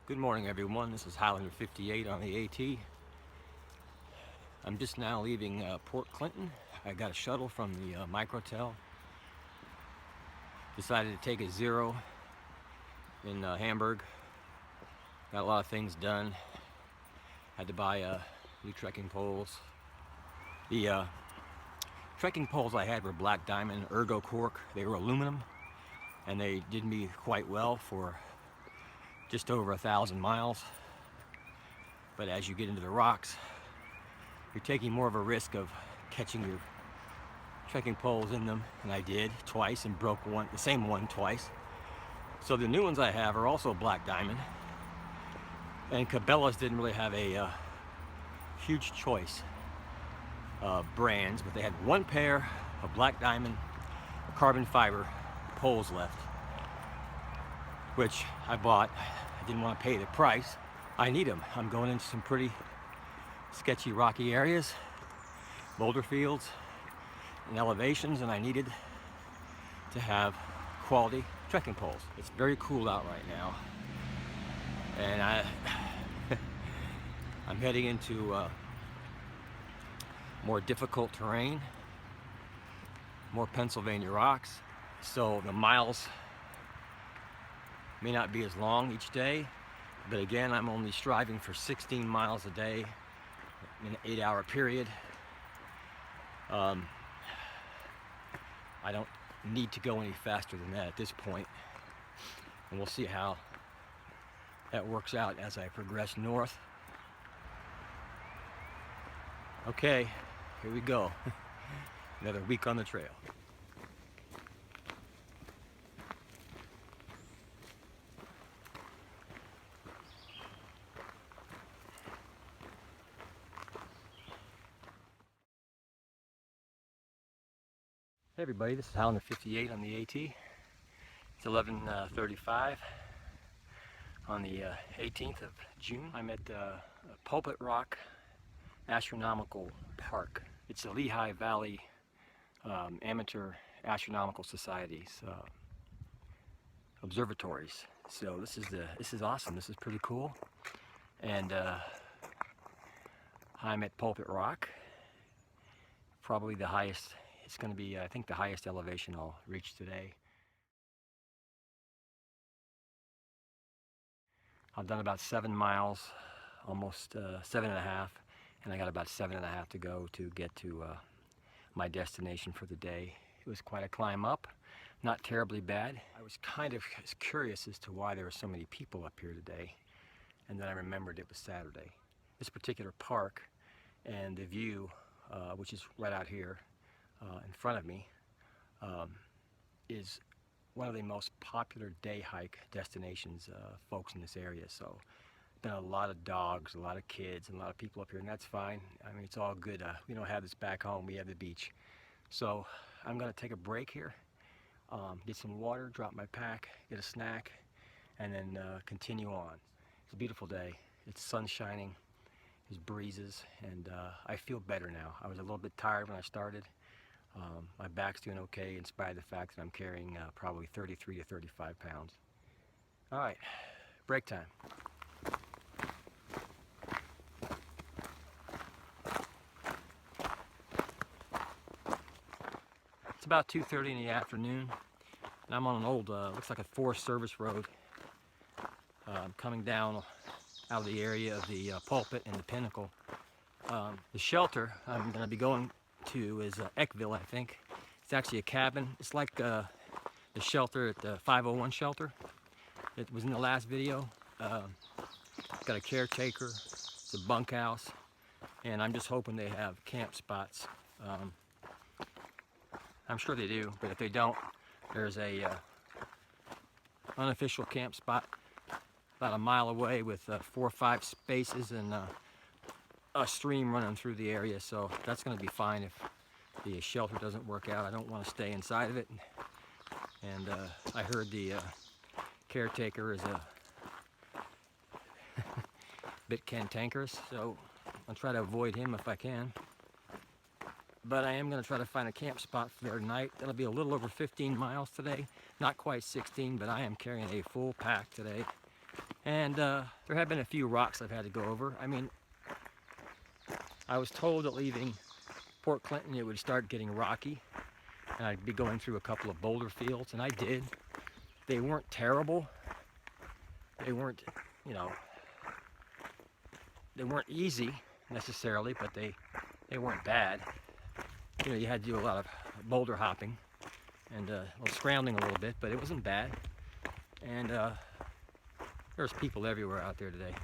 Good morning, everyone. This is Highlander 58 on the AT. I'm just now leaving Port Clinton. I got a shuttle from the Microtel. Decided to take a zero in Hamburg. Got a lot of things done. Had to buy new trekking poles. The trekking poles I had were black diamond ergo cork. They were aluminum, and they did me quite well for just over 1,000 miles. But as you get into the rocks, you're taking more of a risk of catching your trekking poles in them, and I did twice and broke the same one twice. So the new ones I have are also black diamond, and Cabela's didn't really have a huge choice of brands, but they had one pair of black diamond carbon fiber poles left, which I bought. I didn't want to pay the price. I need them. I'm going into some pretty sketchy rocky areas, boulder fields and elevations, and I needed to have quality trekking poles. It's very cool out right now, and I'm heading into more difficult terrain, more Pennsylvania rocks, so the miles may not be as long each day, but again, I'm only striving for 16 miles a day in an 8-hour period. I don't need to go any faster than that at this point, and we'll see how that works out as I progress north. Okay, here we go. Another week on the trail. Hey everybody, this is Highlander 58 on the AT. It's 11:35 on the 18th of June. I'm at Pulpit Rock Astronomical Park. It's the Lehigh Valley Amateur Astronomical Society's observatories. So this is awesome. This is pretty cool, and I'm at Pulpit Rock. Probably the highest. It's going to be, I think, the highest elevation I'll reach today. I've done about 7 miles, almost 7.5, and I got about 7.5 to go to get to my destination for the day. It was quite a climb up, not terribly bad. I was kind of curious as to why there were so many people up here today, and then I remembered it was Saturday. This particular park and the view, which is right out here, in front of me, is one of the most popular day hike destinations, folks in this area. So been a lot of dogs, a lot of kids, and a lot of people up here, and that's fine. I mean, it's all good. We don't have this back home. We have the beach. So I'm going to take a break here, get some water, drop my pack, get a snack, and then continue on. It's a beautiful day. It's sun shining, there's breezes, and I feel better now. I was a little bit tired when I started. My back's doing okay in spite of the fact that I'm carrying probably 33 to 35 pounds. All right, break time. It's about 2:30 in the afternoon, and I'm on an old, looks like a Forest Service road. Coming down out of the area of the Pulpit and the Pinnacle. The shelter I'm going to be going to is Eckville, I think. It's actually a cabin. It's like the shelter at the 501 shelter. It was in the last video. It's got a caretaker. It's a bunkhouse, and I'm just hoping they have camp spots. I'm sure they do, but if they don't, there's a unofficial camp spot about a mile away with 4 or 5 spaces and a stream running through the area, so that's going to be fine if the shelter doesn't work out. I don't want to stay inside of it, and I heard the caretaker is a bit cantankerous, so I'll try to avoid him if I can. But I am going to try to find a camp spot for there tonight. That'll be a little over 15 miles today, not quite 16, but I am carrying a full pack today. And there have been a few rocks I've had to go over. I mean, I was told that leaving Port Clinton it would start getting rocky, and I'd be going through a couple of boulder fields, and I did. They weren't terrible. They weren't, you know, they weren't easy necessarily, but they weren't bad. You know, you had to do a lot of boulder hopping and well, scrambling a little bit, but it wasn't bad. And there's people everywhere out there today.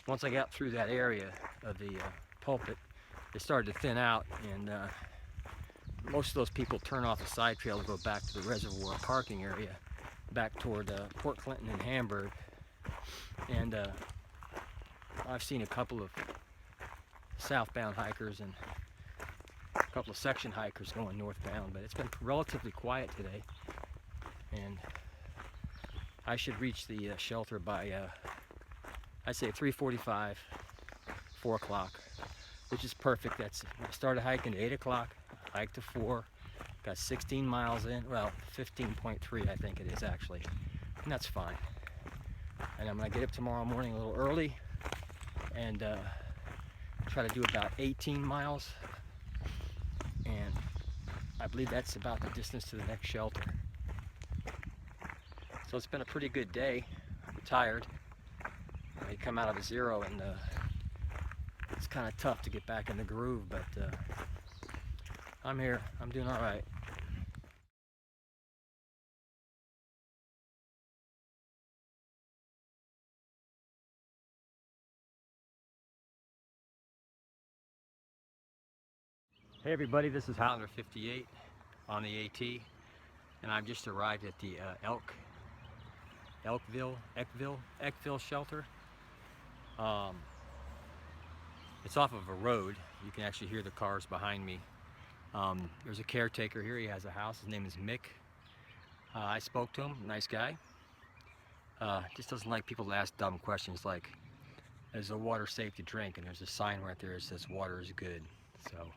Once I got through that area of the pulpit, it started to thin out, and most of those people turn off the side trail to go back to the reservoir parking area, back toward Port Clinton and Hamburg. And I've seen a couple of southbound hikers and a couple of section hikers going northbound, but it's been relatively quiet today. And I should reach the shelter by, I'd say 3:45, 4 o'clock, which is perfect. I started hiking at 8 o'clock, hiked to 4, got 16 miles in, well, 15.3 I think it is actually, and that's fine. And I'm gonna get up tomorrow morning a little early and try to do about 18 miles, and I believe that's about the distance to the next shelter. So it's been a pretty good day. I'm tired. I come out of a zero, and it's kind of tough to get back in the groove, but I'm here. I'm doing all right. Hey everybody, this is Highlander 58 on the AT, and I've just arrived at the Eckville shelter. It's off of a road. You can actually hear the cars behind me. There's a caretaker here. He has a house. His name is Mick. I spoke to him. Nice guy. Just doesn't like people to ask dumb questions like, is the water safe to drink? And there's a sign right there that says water is good. So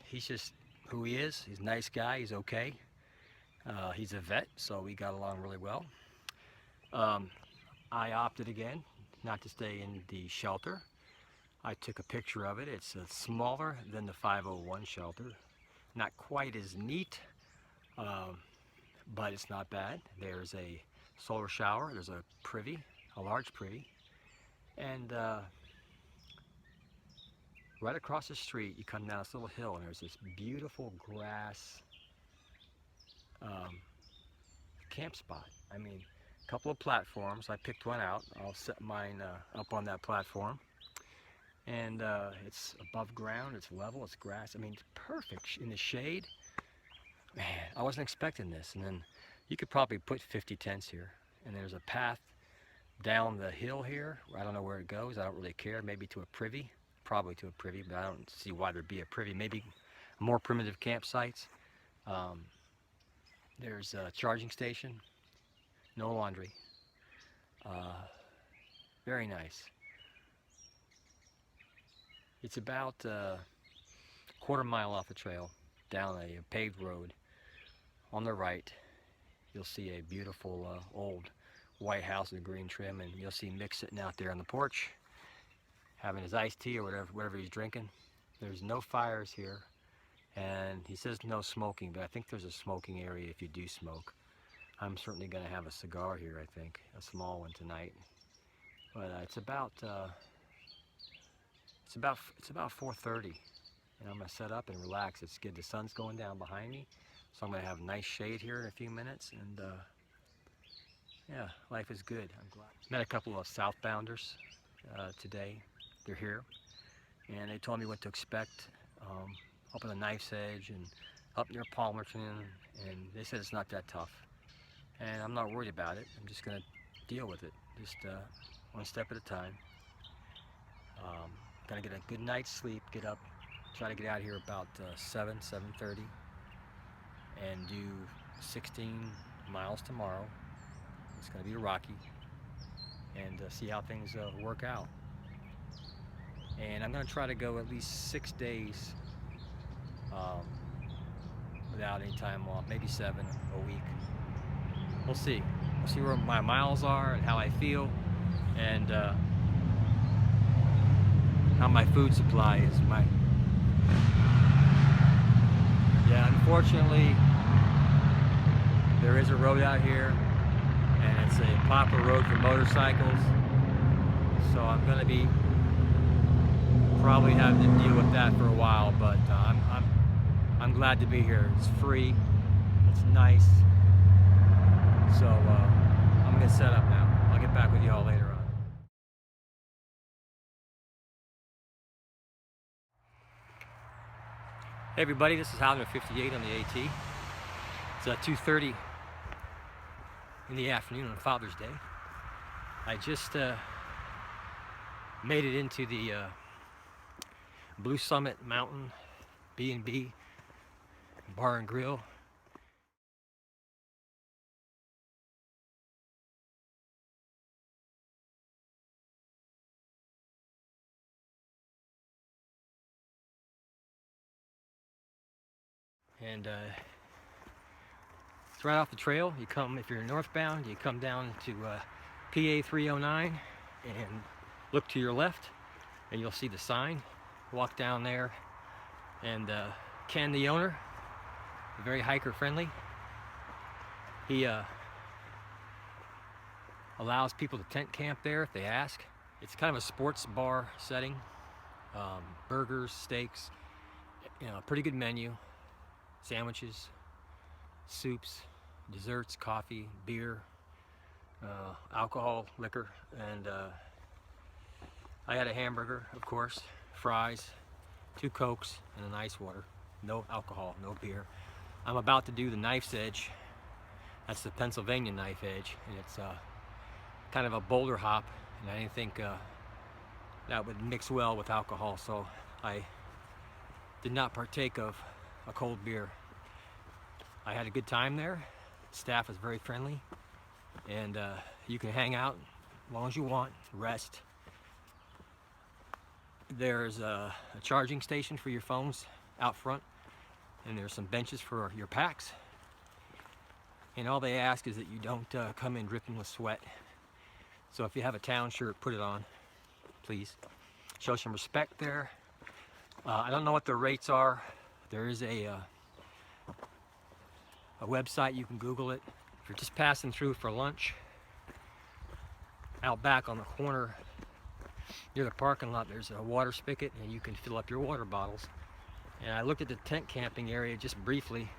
he's just who he is. He's a nice guy. He's okay. He's a vet, so we got along really well. I opted again not to stay in the shelter. I took a picture of it. It's smaller than the 501 shelter. Not quite as neat, but it's not bad. There's a solar shower. There's a privy, a large privy. And right across the street, you come down this little hill, and there's this beautiful grass camp spot. I mean, a couple of platforms. I picked one out. I'll set mine up on that platform. And it's above ground, it's level, it's grass. I mean, it's perfect in the shade. Man, I wasn't expecting this. And then you could probably put 50 tents here. And there's a path down the hill here. I don't know where it goes. I don't really care. Maybe to a privy. Probably to a privy, but I don't see why there'd be a privy. Maybe more primitive campsites. There's a charging station. No laundry. Very nice. It's about a quarter-mile off the trail, down a paved road. On the right, you'll see a beautiful old white house with green trim, and you'll see Mick sitting out there on the porch, having his iced tea or whatever he's drinking. There's no fires here, and he says no smoking, but I think there's a smoking area if you do smoke. I'm certainly going to have a cigar here, I think, a small one tonight. But it's about 4:30, and I'm gonna set up and relax. It's good. The sun's going down behind me, so I'm gonna have nice shade here in a few minutes, and yeah, life is good. I'm glad. Met a couple of southbounders today. They're here, and they told me what to expect up on the Knife's Edge and up near Palmerton, and they said it's not that tough, and I'm not worried about it. I'm just gonna deal with it, just one step at a time. Gonna get a good night's sleep, get up, try to get out here about 7:30, and do 16 miles tomorrow. It's gonna be rocky, and see how things work out. And I'm gonna try to go at least 6 days without any time off, maybe 7 a week. We'll see. see where my miles are and how I feel, and how my food supply is. Yeah, unfortunately, there is a road out here, and it's a proper road for motorcycles. So I'm going to be probably having to deal with that for a while, but I'm glad to be here. It's free, it's nice. So I'm going to set up now. I'll get back with you all later on. Hey everybody, this is Highlander 58 on the AT. It's 2:30 in the afternoon on Father's Day. I just made it into the Blue Summit Mountain B&B Bar and Grill. And it's right off the trail. You come, if you're northbound, you come down to PA 309 and look to your left, and you'll see the sign. Walk down there, and Ken, the owner, very hiker friendly. He allows people to tent camp there if they ask. It's kind of a sports bar setting. Burgers, steaks, you know, a pretty good menu. Sandwiches, soups, desserts, coffee, beer, alcohol, liquor, and I had a hamburger, of course, fries, 2 Cokes, and an ice water. No alcohol, no beer. I'm about to do the knife's edge. That's the Pennsylvania knife edge, and it's kind of a boulder hop, and I didn't think that would mix well with alcohol, so I did not partake of a cold beer. I had a good time there. Staff is very friendly, and you can hang out as long as you want, rest. There's a charging station for your phones out front, and there's some benches for your packs. And all they ask is that you don't come in dripping with sweat. So if you have a town shirt, put it on, please. Show some respect there. I don't know what the rates are. There is a website, you can Google it. If you're just passing through for lunch, out back on the corner near the parking lot, there's a water spigot, and you can fill up your water bottles. And I looked at the tent camping area just briefly.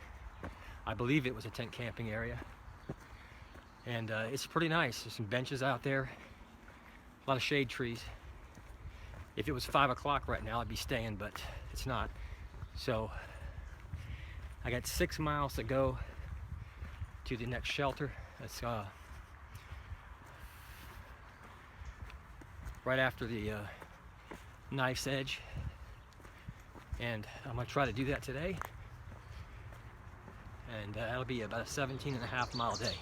I believe it was a tent camping area, and it's pretty nice. There's some benches out there, a lot of shade trees. If it was 5 o'clock right now, I'd be staying, but it's not. So I got 6 miles to go to the next shelter. That's right after the knife's edge, and I'm gonna try to do that today, and that'll be about a 17.5-mile day.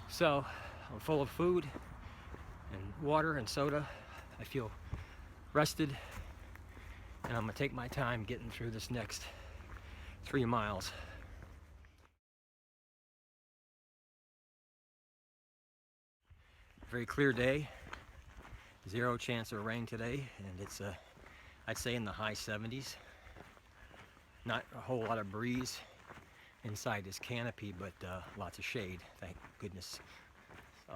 So I'm full of food and water and soda. I feel rested, and I'm gonna take my time getting through this next 3 miles. Very clear day, 0 chance of rain today, and it's I'd say in the high 70s. Not a whole lot of breeze inside this canopy, but lots of shade, thank goodness. So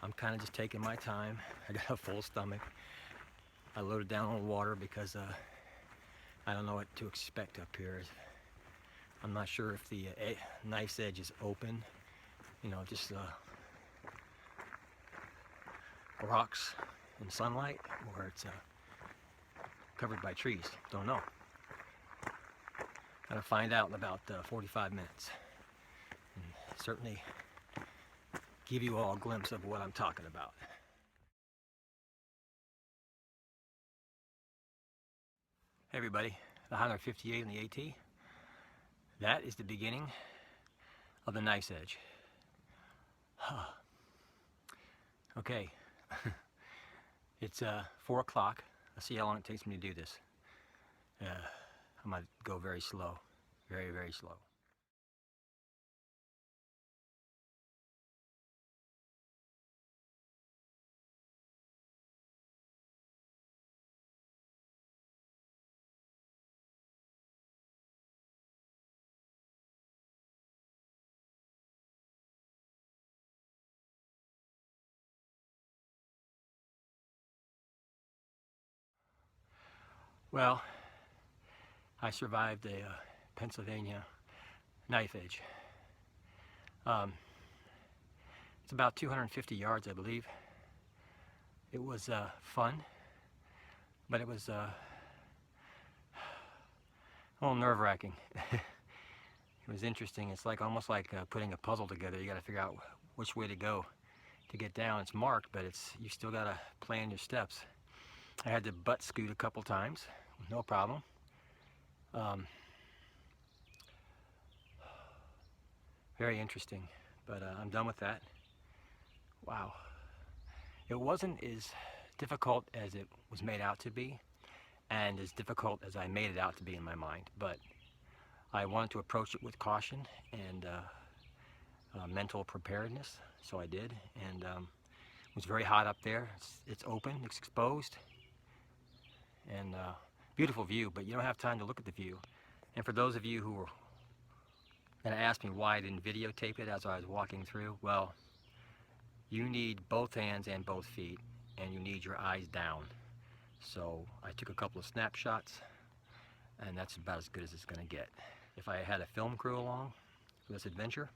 I'm kind of just taking my time. I got a full stomach. I loaded down on water because I don't know what to expect up here. I'm not sure if the knife's edge is open, you know, just rocks and sunlight, or it's covered by trees. Don't know. Gotta find out in about 45 minutes. And certainly give you all a glimpse of what I'm talking about. Hey everybody, the Highlander 58 and the AT. That is the beginning of the knife's edge. Okay, it's 4 o'clock. Let's see how long it takes me to do this. I'm gonna go very slow, very, very slow. Well, I survived a Pennsylvania knife edge. It's about 250 yards, I believe. It was fun, but it was a little nerve-wracking. It was interesting. It's like almost like putting a puzzle together. You got to figure out which way to go to get down. It's marked, but you still got to plan your steps. I had to butt scoot a couple times, no problem. Very interesting, but I'm done with that. Wow. It wasn't as difficult as it was made out to be, and as difficult as I made it out to be in my mind, but I wanted to approach it with caution and mental preparedness, so I did. And it was very hot up there. It's open, it's exposed, and beautiful view, but you don't have time to look at the view. And for those of you who were going to ask me why I didn't videotape it as I was walking through, well, you need both hands and both feet, and you need your eyes down. So I took a couple of snapshots, and that's about as good as it's going to get. If I had a film crew along for this adventure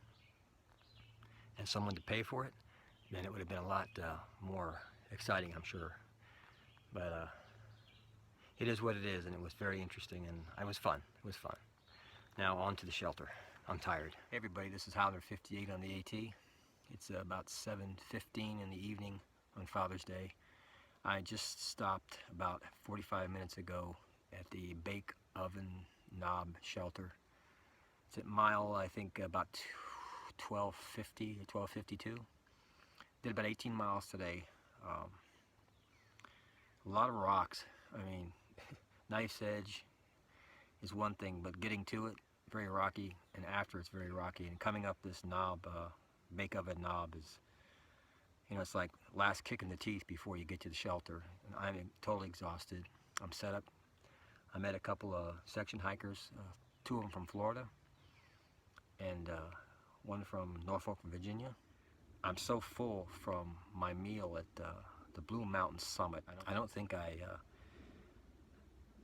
and someone to pay for it, then it would have been a lot more exciting, I'm sure. But it is what it is, and it was very interesting, and it was fun. It was fun. Now on to the shelter. I'm tired. Hey everybody, this is Highlander 58 on the AT. It's about 7:15 in the evening on Father's Day. I just stopped about 45 minutes ago at the Bake Oven Knob shelter. It's at mile, I think, about 1250 or 1252. Did about 18 miles today. A lot of rocks. I mean, knife's edge is one thing, but getting to it, very rocky, and after it's very rocky. And coming up this knob, Bake Oven Knob is, you know, it's like last kick in the teeth before you get to the shelter. And I'm totally exhausted. I'm set up. I met a couple of section hikers, two of them from Florida, and one from Norfolk, Virginia. I'm so full from my meal at the Blue Mountain Summit. I don't think I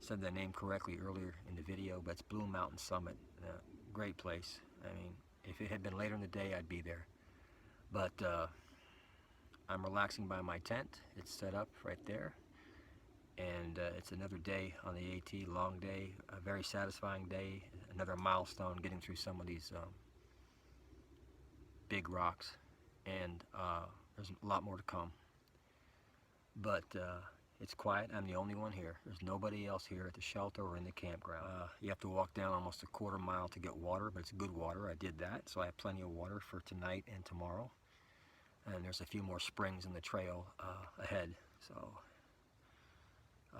said that name correctly earlier in the video, but it's Blue Mountain Summit. Great place. I mean, if it had been later in the day, I'd be there. But I'm relaxing by my tent. It's set up right there. And it's another day on the AT, long day, a very satisfying day, another milestone getting through some of these big rocks. And there's a lot more to come. But it's quiet. I'm the only one here. There's nobody else here at the shelter or in the campground. You have to walk down almost a quarter mile to get water, but it's good water. I did that, so I have plenty of water for tonight and tomorrow. And there's a few more springs in the trail ahead. So it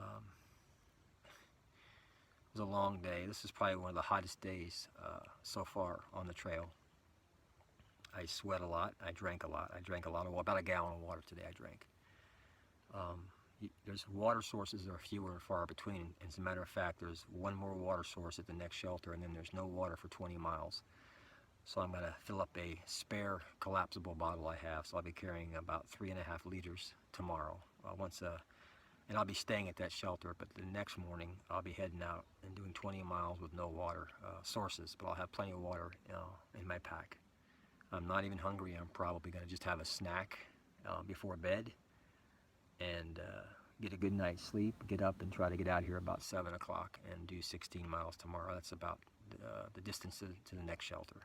was a long day. This is probably one of the hottest days so far on the trail. I sweat a lot. I drank a lot. I drank a lot of water. About a gallon of water today I drank. There's water sources that are fewer and far between. As a matter of fact, there's one more water source at the next shelter, and then there's no water for 20 miles. So I'm going to fill up a spare collapsible bottle I have. So I'll be carrying about 3.5 liters tomorrow. And I'll be staying at that shelter, but the next morning I'll be heading out and doing 20 miles with no water sources, but I'll have plenty of water in my pack. I'm not even hungry. I'm probably going to just have a snack before bed and get a good night's sleep, get up and try to get out here about 7 o'clock and do 16 miles tomorrow. That's about the distance to the next shelter.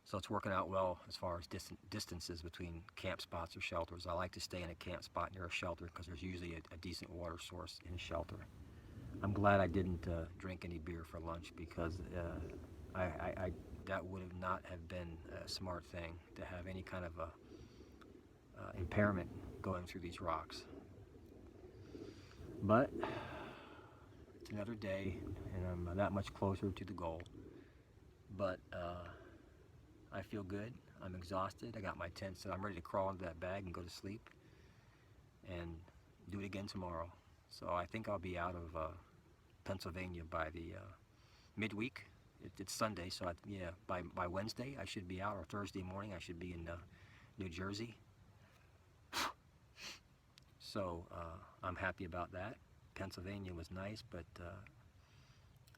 So it's working out well as far as distances between camp spots or shelters. I like to stay in a camp spot near a shelter because there's usually a decent water source in a shelter. I'm glad I didn't drink any beer for lunch because that would not have been a smart thing to have any kind of impairment going through these rocks. But it's another day and I'm that much closer to the goal. But I feel good. I'm exhausted. I got my tent set. I'm ready to crawl into that bag and go to sleep and do it again tomorrow. So I think I'll be out of Pennsylvania by the midweek. It's Sunday, so by Wednesday I should be out, or Thursday morning I should be in New Jersey. So I'm happy about that. Pennsylvania was nice, but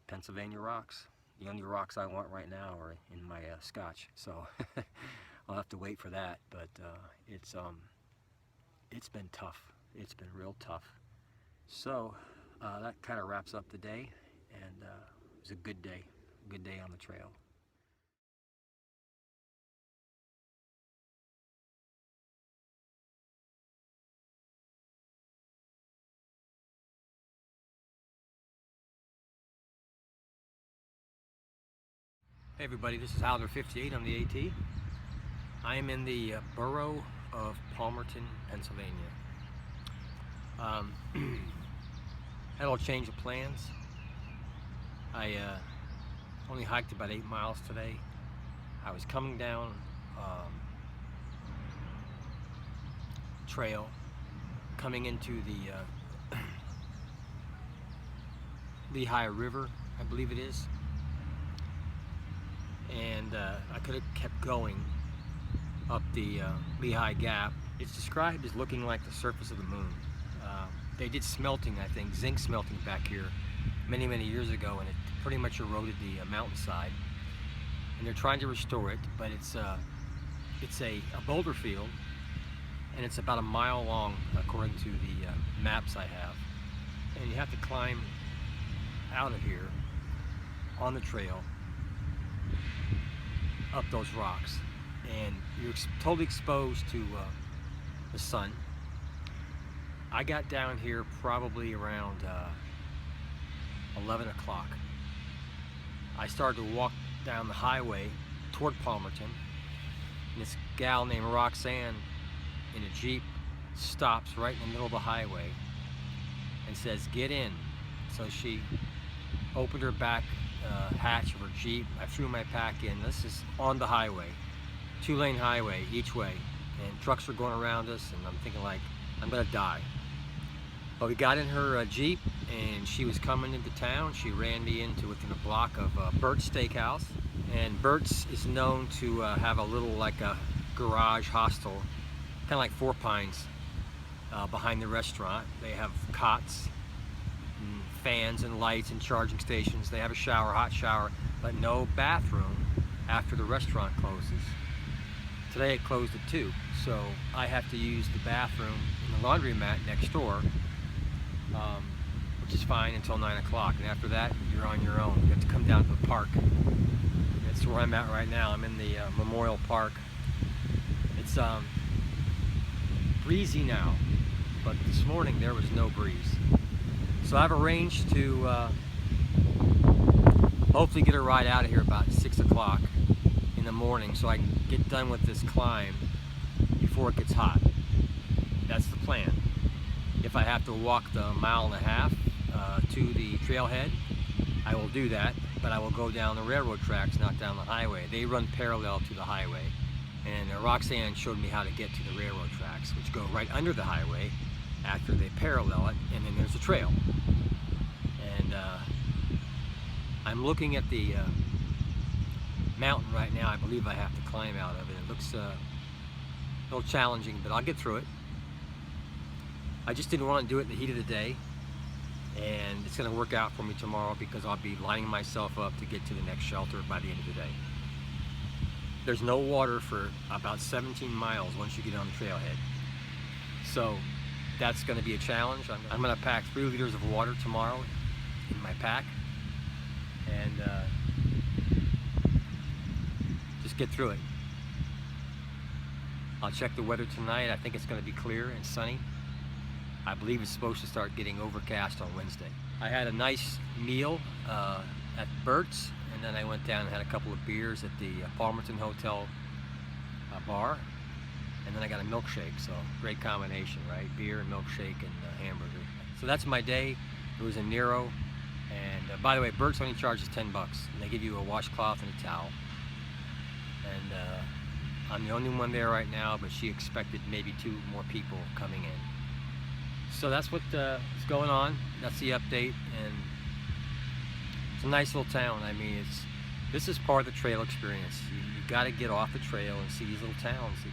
Pennsylvania rocks. The only rocks I want right now are in my scotch, so I'll have to wait for that. But it's been tough. It's been real tough. So that kind of wraps up the day, and it was a good day on the trail. Hey everybody, this is Highlander 58 on the AT. I am in the borough of Palmerton, Pennsylvania. Had a little change of plans. I only hiked about 8 miles today. I was coming down trail, coming into the Lehigh River, I believe it is. And I could have kept going up the Lehigh Gap. It's described as looking like the surface of the moon. They did smelting, I think, zinc smelting back here many, many years ago, and it pretty much eroded the mountainside. And they're trying to restore it, but it's a boulder field, and it's about a mile long according to the maps I have. And you have to climb out of here on the trail up those rocks, and you're totally exposed to the sun. I got down here probably around 11 o'clock. I started to walk down the highway toward Palmerton, and this gal named Roxanne in a Jeep stops right in the middle of the highway and says, "Get in." So she opened her back hatch of her Jeep. I threw my pack in. This is on the highway, 2-lane highway each way, and trucks are going around us, and I'm thinking like, I'm gonna die. But we got in her Jeep, and she was coming into town. She ran me into within a block of Bert's Steakhouse, and Bert's is known to have a little like a garage hostel, kind of like Four Pines, behind the restaurant. They have cots, fans and lights and charging stations. They have a shower, hot shower, but no bathroom after the restaurant closes. Today it closed at 2, so I have to use the bathroom in the laundromat next door, which is fine until 9 o'clock. And after that, you're on your own. You have to come down to the park. That's where I'm at right now. I'm in the Memorial Park. It's breezy now, but this morning there was no breeze. So I've arranged to hopefully get a ride out of here about 6 o'clock in the morning so I can get done with this climb before it gets hot. That's the plan. If I have to walk the 1.5 miles to the trailhead, I will do that, but I will go down the railroad tracks, not down the highway. They run parallel to the highway. And Roxanne showed me how to get to the railroad tracks, which go right under the highway after they parallel it, and then there's a trail. And I'm looking at the mountain right now. I believe I have to climb out of it. It looks a little challenging, but I'll get through it. I just didn't want to do it in the heat of the day, and it's going to work out for me tomorrow because I'll be lining myself up to get to the next shelter by the end of the day. There's no water for about 17 miles once you get on the trailhead. So that's going to be a challenge. I'm going to pack 3 liters of water tomorrow in my pack, and just get through it. I'll check the weather tonight. I think it's going to be clear and sunny. I believe it's supposed to start getting overcast on Wednesday. I had a nice meal at Bert's, and then I went down and had a couple of beers at the Palmerton Hotel bar, and then I got a milkshake. So great combination, right? Beer, milkshake, and hamburger. So that's my day. It was in Nero, and by the way, Bert's only charges $10, and they give you a washcloth and a towel. And I'm the only one there right now, but she expected maybe 2 more people coming in. So that's what is going on. That's the update, and it's a nice little town. I mean, this is part of the trail experience. You got to get off the trail and see these little towns that,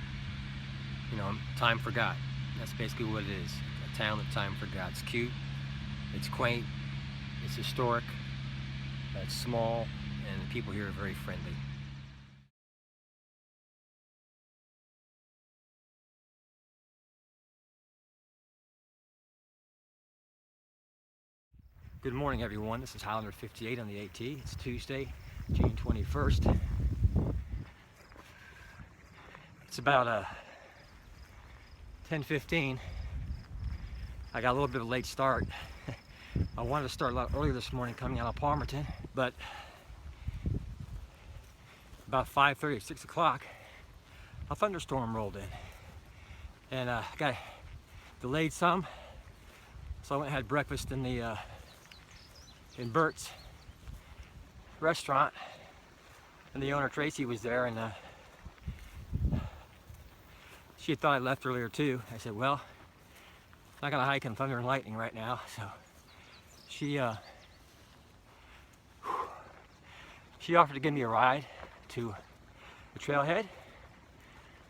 you know, time forgot. That's basically what it is. A town that time forgot. It's cute. It's quaint, it's historic, it's small, and the people here are very friendly. Good morning, everyone. This is Highlander 58 on the AT. It's Tuesday, June 21st. It's about 10:15. I got a little bit of a late start. I wanted to start a lot earlier this morning coming out of Palmerton, but about 5:30 or 6 o'clock, a thunderstorm rolled in. And I got delayed some, so I went and had breakfast in Bert's restaurant, and the owner Tracy was there, and she had thought I left earlier too. I said, well, I'm not gonna hike in thunder and lightning right now. So she offered to give me a ride to the trailhead,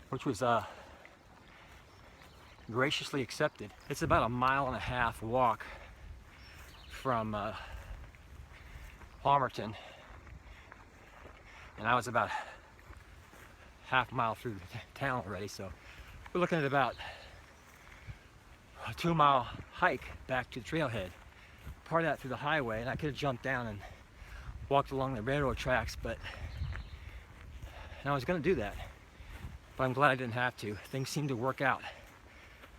which was graciously accepted. It's about a 1.5 mile walk from Palmerton, and I was about half a mile through the town already, so we're looking at about a 2-mile hike back to the trailhead. Part of that through the highway, and I could have jumped down and walked along the railroad tracks, and I was going to do that, but I'm glad I didn't have to. Things seem to work out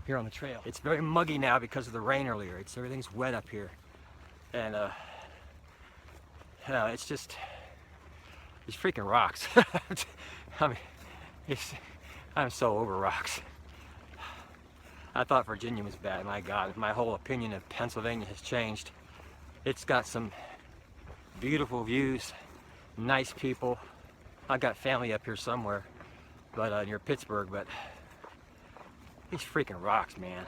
here on the trail. It's very muggy now because of the rain earlier. Everything's wet up here, and it's freaking rocks. I mean, I'm so over rocks. I thought Virginia was bad. My God, my whole opinion of Pennsylvania has changed. It's got some beautiful views, nice people. I've got family up here somewhere, but near Pittsburgh. But these freaking rocks, man,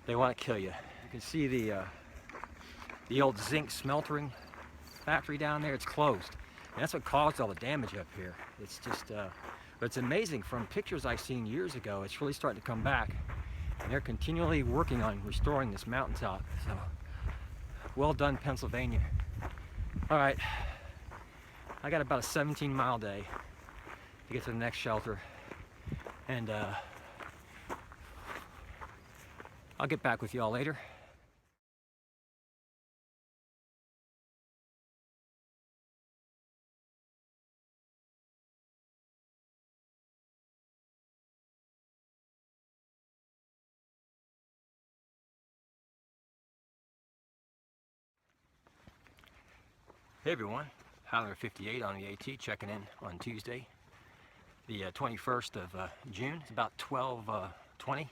they want to kill you. You can see the old zinc smelting factory down there. It's closed, and that's what caused all the damage up here. It's just, but it's amazing from pictures I've seen years ago. It's really starting to come back, and they're continually working on restoring this mountaintop. So, well done, Pennsylvania. All right, I got about a 17-mile day to get to the next shelter, and I'll get back with you all later. Hey everyone, Highlander 58 on the AT, checking in on Tuesday, the 21st of June. It's about 12:20.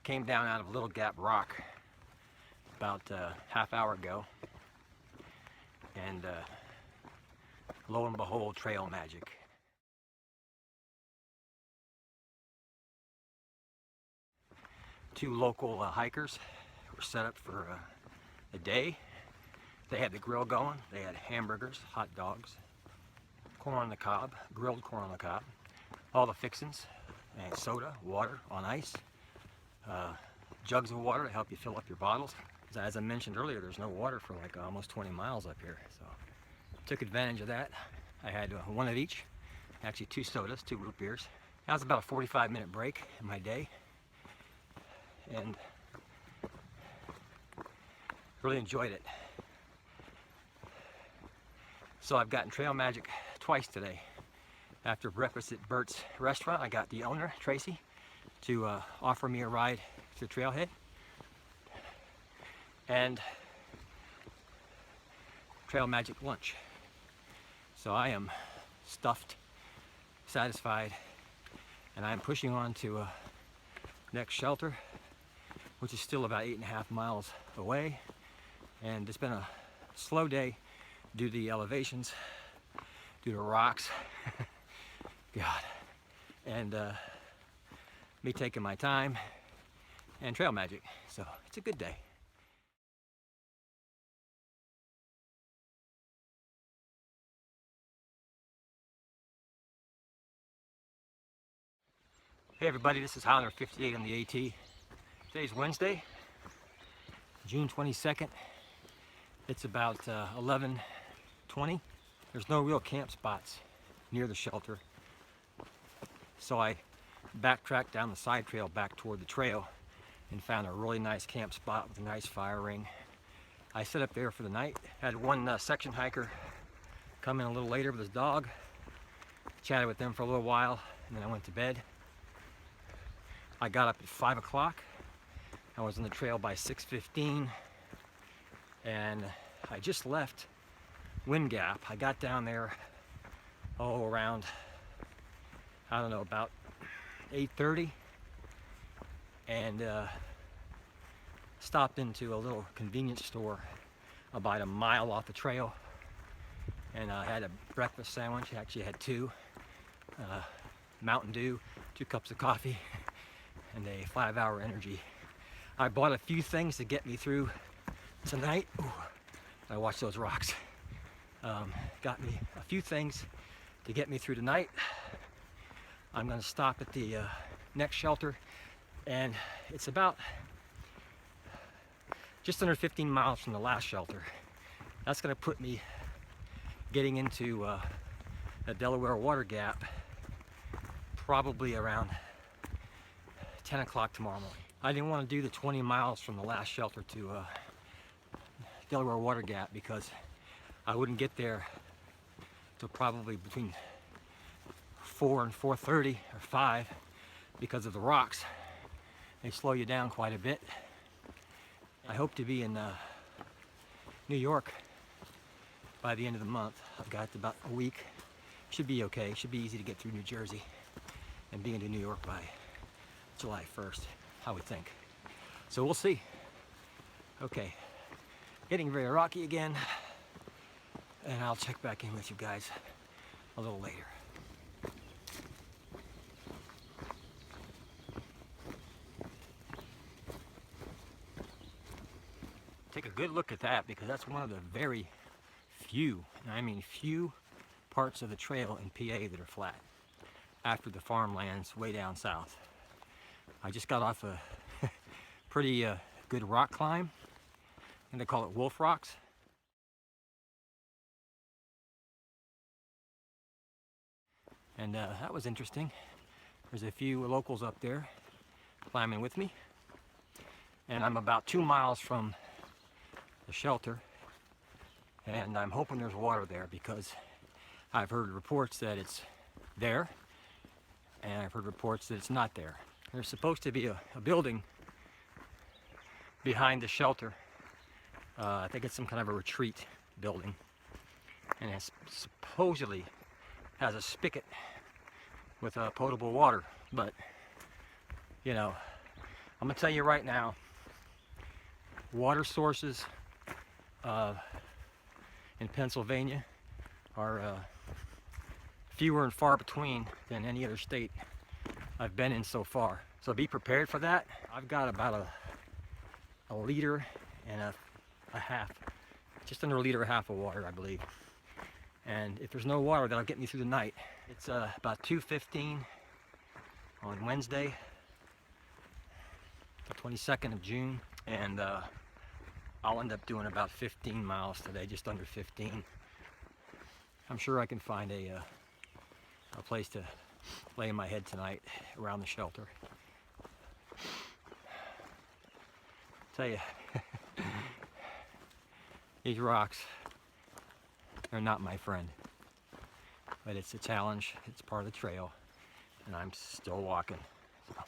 Came down out of Little Gap Rock about a half hour ago, and lo and behold, trail magic. Two local hikers were set up for the day. They had the grill going. They had hamburgers, hot dogs, corn on the cob, grilled corn on the cob, all the fixings, and soda, water on ice, jugs of water to help you fill up your bottles. As I mentioned earlier, there's no water for like almost 20 miles up here, so took advantage of that. I had one of each, actually 2 sodas, 2 root beers. That was about a 45-minute break in my day, and really enjoyed it. So I've gotten trail magic twice today. After breakfast at Bert's restaurant, I got the owner, Tracy, to offer me a ride to the trailhead. And trail magic lunch. So I am stuffed, satisfied, and I'm pushing on to next shelter, which is still about 8.5 miles away. And it's been a slow day due to the elevations, due to rocks. God. And me taking my time, and trail magic. So it's a good day. Hey everybody, this is Highlander 58 on the AT. Today's Wednesday, June 22nd. It's about 11:20. There's no real camp spots near the shelter, so I backtracked down the side trail back toward the trail and found a really nice camp spot with a nice fire ring. I set up there for the night. Had one section hiker come in a little later with his dog. Chatted with them for a little while, and then I went to bed. I got up at 5 o'clock. I was on the trail by 6:15, and I just left Wind Gap. I got down there, around, I don't know, about 8:30, and stopped into a little convenience store about a mile off the trail, and I had a breakfast sandwich. Actually, I had two, Mountain Dew, 2 cups of coffee, and a 5-hour energy. I bought a few things to get me through tonight. Ooh, I watched those rocks. Got me a few things to get me through tonight. I'm going to stop at the next shelter, and it's about just under 15 miles from the last shelter. That's going to put me getting into the Delaware water gap probably around 10 o'clock tomorrow morning. I didn't want to do the 20 miles from the last shelter to Delaware water gap because I wouldn't get there till probably between 4 and 4:30 or 5 because of the rocks. They slow you down quite a bit. I hope to be in New York by the end of the month. I've got about a week. Should be okay. Should be easy to get through New Jersey and be into New York by July 1st, I would think. So we'll see. Okay, getting very rocky again, and I'll check back in with you guys a little later. Take a good look at that, because that's one of the very few, and I mean few, parts of the trail in PA that are flat after the farmlands way down south. I just got off a pretty good rock climb, and they call it Wolf Rocks. And that was interesting. There's a few locals up there climbing with me, and I'm about 2 miles from the shelter, and I'm hoping there's water there because I've heard reports that it's there, and I've heard reports that it's not there. There's supposed to be a building behind the shelter. I think it's some kind of a retreat building, and it supposedly has a spigot with potable water. But you know, I'm gonna tell you right now, water sources in Pennsylvania are fewer and far between than any other state I've been in so far. So be prepared for that. I've got about a liter and a half, just under a liter and a half of water, I believe. And if there's no water, that'll get me through the night. It's about 2:15 on Wednesday, the 22nd of June, and I'll end up doing about 15 miles today, just under 15. I'm sure I can find a place to lay my head tonight around the shelter. Tell you, these rocks are not my friend, but it's a challenge. It's part of the trail, and I'm still walking. So.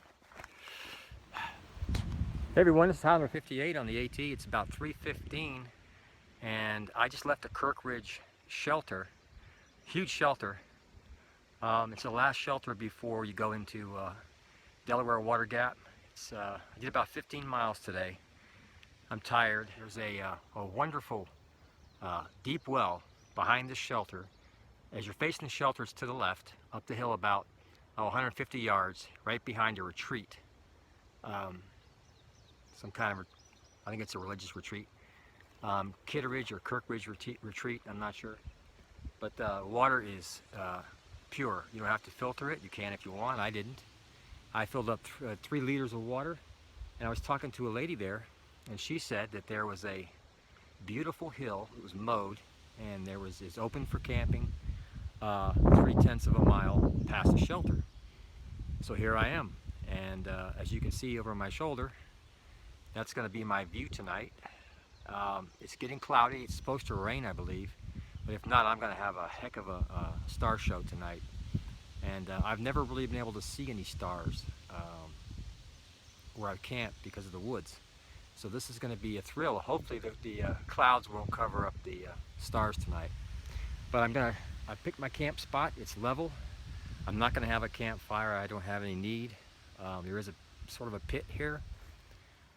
Hey everyone, this is Highlander 58 on the AT. It's about 3:15, and I just left the Kirk Ridge shelter, huge shelter. It's the last shelter before you go into Delaware Water Gap. I did about 15 miles today. I'm tired. There's a wonderful deep well behind the shelter. As you're facing the shelter, it's to the left, up the hill about 150 yards, right behind a retreat. Some kind of, I think it's a religious retreat. Kitteridge or Kirk Ridge retreat, I'm not sure. But the water is pure. You don't have to filter it. You can if you want. I didn't. I filled up 3 liters of water And I was talking to a lady there, and she said that there was a beautiful hill. It was mowed, and it's open for camping, 3/10 of a mile past the shelter. So here I am, and as you can see over my shoulder, that's going to be my view tonight. It's getting cloudy. It's supposed to rain, I believe, but if not, I'm going to have a heck of a star show tonight. And I've never really been able to see any stars where I camped because of the woods. So this is going to be a thrill. Hopefully the clouds won't cover up the stars tonight. But I picked my camp spot. It's level. I'm not going to have a campfire. I don't have any need. There is a sort of a pit here.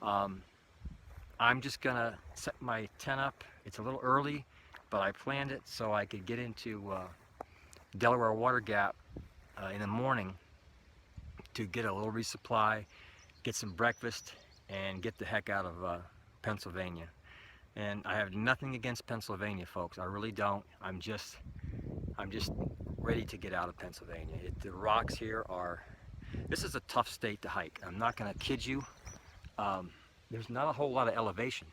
I'm just going to set my tent up. It's a little early, but I planned it so I could get into Delaware water gap in the morning to get a little resupply, get some breakfast, and get the heck out of Pennsylvania. And I have nothing against Pennsylvania, folks. I really don't. I'm just ready to get out of Pennsylvania. The rocks here this is a tough state to hike. I'm not going to kid you. There's not a whole lot of elevation,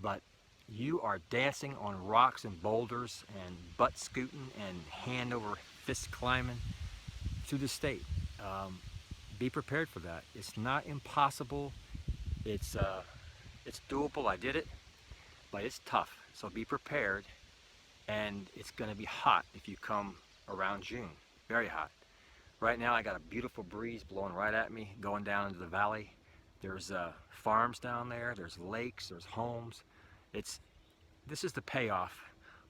but you are dancing on rocks and boulders and butt scooting and hand over fist climbing through the state. Be prepared for that. It's not impossible. It's doable. I did it, but it's tough. So be prepared, and it's going to be hot if you come around June. Very hot. Right now I got a beautiful breeze blowing right at me, going down into the valley. There's farms down there. There's lakes. There's homes. This is the payoff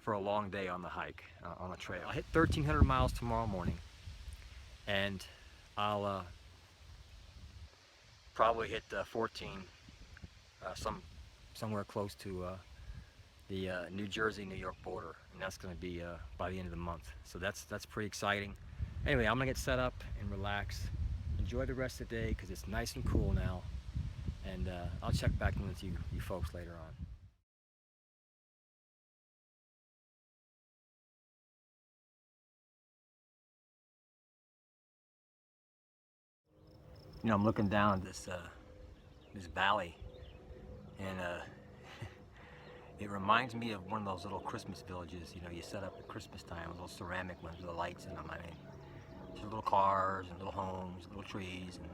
for a long day on the hike, on the trail. I'll hit 1,300 miles tomorrow morning, and I'll probably hit 14, somewhere close to the New Jersey-New York border, and that's going to be by the end of the month. So that's pretty exciting. Anyway, I'm gonna get set up and relax, enjoy the rest of the day because it's nice and cool now, and I'll check back in with you folks later on. You know, I'm looking down at this valley, and it reminds me of one of those little Christmas villages. You know, you set up at Christmas time, little ceramic ones with the lights in them. I mean, just little cars and little homes, little trees, and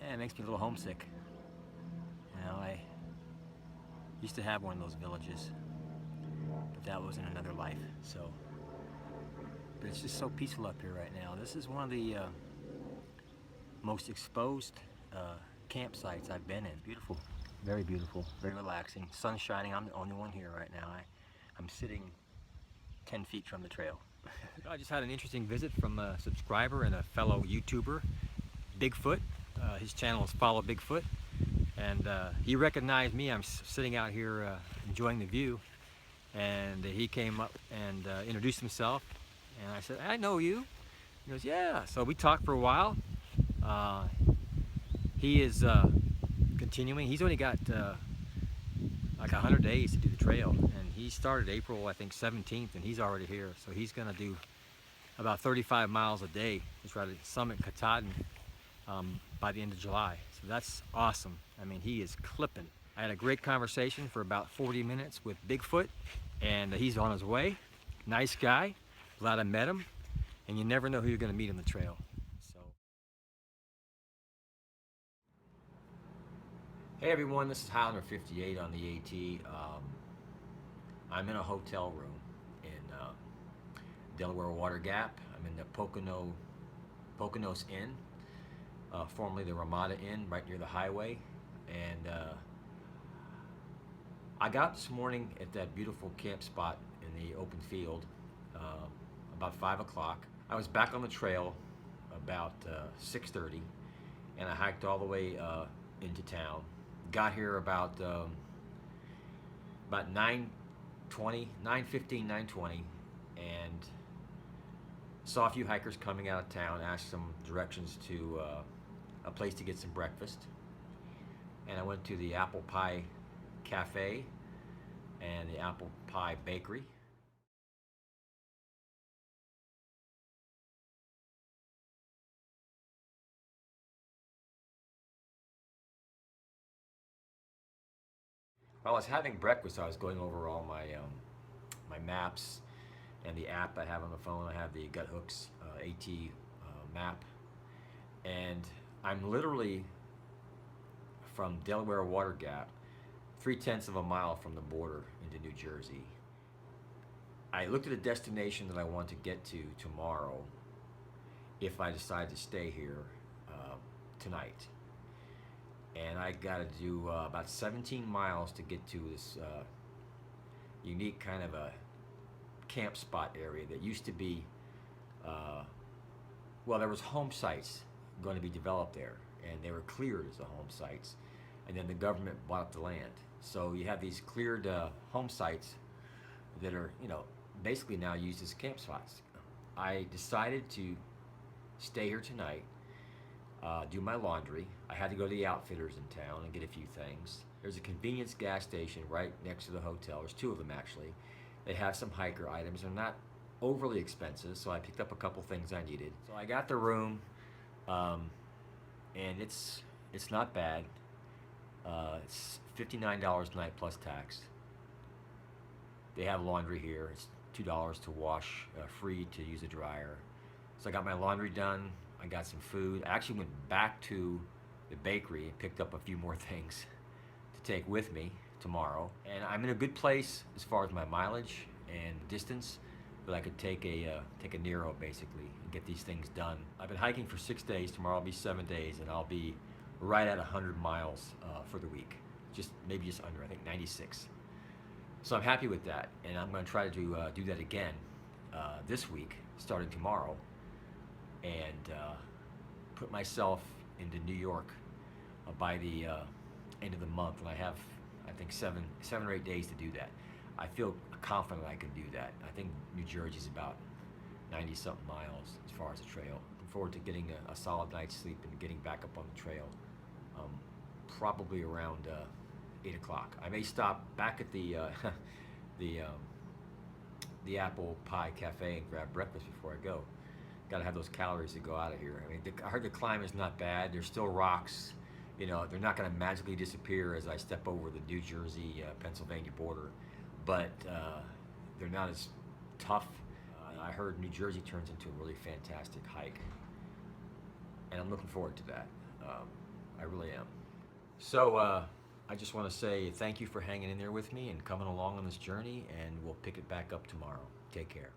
yeah, it makes me a little homesick. You know, I used to have one of those villages, but that was in another life. So, but it's just so peaceful up here right now. This is one of the most exposed campsites I've been in. Beautiful, very beautiful, very relaxing. Sun shining. I'm the only one here right now. I'm sitting 10 feet from the trail. I just had an interesting visit from a subscriber and a fellow YouTuber, Bigfoot. His channel is Follow Bigfoot, and he recognized me. I'm sitting out here enjoying the view, and he came up and introduced himself, and I said, "I know you." He goes, "Yeah." So we talked for a while. He is continuing. He's only got like 100 days to do the trail, and he started April, I think, 17th, and he's already here. So he's going to do about 35 miles a day to try to summit Katahdin by the end of July. So that's awesome. I mean, he is clipping. I had a great conversation for about 40 minutes with Bigfoot, and he's on his way. Nice guy. Glad I met him, and you never know who you're going to meet on the trail. Hey everyone, this is Highlander 58 on the AT. I'm in a hotel room in Delaware Water Gap. I'm in the Poconos Inn, formerly the Ramada Inn, right near the highway. And I got up this morning at that beautiful camp spot in the open field about 5 o'clock. I was back on the trail about 6:30, and I hiked all the way into town. Got here about 9:15, 9:20, and saw a few hikers coming out of town. Asked some directions to a place to get some breakfast, and I went to the Apple Pie Cafe and the Apple Pie Bakery. While I was having breakfast, I was going over all my maps and the app I have on the phone. I have the Gut Hooks AT map, and I'm literally from Delaware Water Gap, 3/10 of a mile from the border into New Jersey. I looked at a destination that I want to get to tomorrow if I decide to stay here tonight. And I got to do about 17 miles to get to this unique kind of a camp spot area that used to be, well, there was home sites going to be developed there, and they were cleared as the home sites, and then the government bought up the land. So you have these cleared home sites that are, basically now used as camp spots. I decided to stay here tonight, do my laundry. I had to go to the outfitters in town and get a few things. There's a convenience gas station right next to the hotel. There's two of them actually. They have some hiker items. They're not overly expensive, so I picked up a couple things I needed. So I got the room, and it's not bad. It's $59 a night plus tax. They have laundry here. It's $2 to wash, free to use a dryer. So I got my laundry done. I got some food. I actually went back to the bakery and picked up a few more things to take with me tomorrow. And I'm in a good place as far as my mileage and distance, but I could take a Nero basically and get these things done. I've been hiking for 6 days. Tomorrow will be 7 days, and I'll be right at 100 miles for the week. Maybe just under, I think 96. So I'm happy with that, and I'm going to try to do that again this week, starting tomorrow, and put myself into New York by the end of the month. And I have, I think, seven or 8 days to do that. I feel confident I can do that. I think New Jersey's about 90-something miles as far as the trail. Looking forward to getting a solid night's sleep and getting back up on the trail, probably around 8 o'clock. I may stop back at the Apple Pie Cafe and grab breakfast before I go. Got to have those calories to go out of here. I mean, I heard the climb is not bad. There's still rocks. They're not going to magically disappear as I step over the New Jersey, Pennsylvania border, but they're not as tough. I heard New Jersey turns into a really fantastic hike, and I'm looking forward to that. I really am. So I just want to say thank you for hanging in there with me and coming along on this journey, and we'll pick it back up tomorrow. Take care.